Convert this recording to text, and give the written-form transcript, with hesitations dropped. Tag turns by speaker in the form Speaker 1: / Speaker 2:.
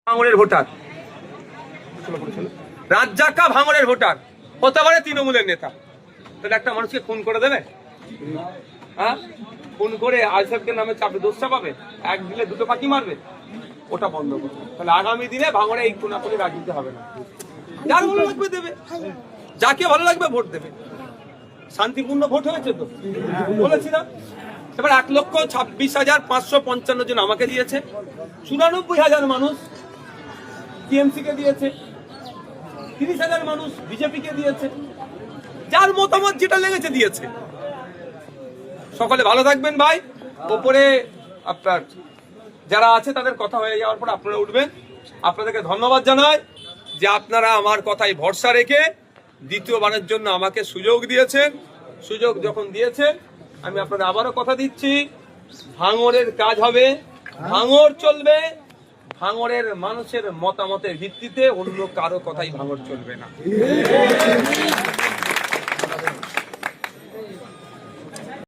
Speaker 1: ভাঙড়ের ভোটার, রাজ্জাক্কা ভাঙড়ের ভোটার, হতে পারে তৃণমূলের নেতা, তাহলে একটা মানুষকে খুন করে দেবে? হ্যাঁ, খুন করে আইসেফকে নামে চাপে দোষ চাপাবে, এক দিলে দুটো পাখি মারবে? ওটা বন্ধ করবে। তাহলে আগামী দিনে ভাঙড়ে এই খুনাখুনি রাজনীতি হবে না। যার ভালো লাগবে দেবে, যাকে ভালো লাগবে ভোট দেবে। শান্তিপূর্ণ ভোট হয়েছে তো, বলেছি না? এবার 1,26,555 জন আমাকে দিয়েছে, 94,000 মানুষ টিএমসি কে দিয়েছে, 30,000 মানুষ বিজেপি কে দিয়েছে। যার মতামত যেটা লেগেছে দিয়েছে। সকলে ভালো থাকবেন ভাই। ওপরে আপনার যারা আছে তাদের কথা হয়ে যাওয়ার পর আপনারা উঠবেন। আপনাদেরকে ধন্যবাদ জানাই যে আপনারা আমার কথায় ভরসা রেখে দ্বিতীয়বারের জন্য আমাকে সুযোগ দিয়েছেন। সুযোগ যখন দিয়েছেন, আমি আপনাদের আবারও কথা দিচ্ছি, ভাঙড়ের কাজ হবে, ভাঙড় চলবে। ভাঙড়ের মানুষের মতামতের ভিত্তিতে, অন্য কারো কথাই ভাঙড় চলবে না।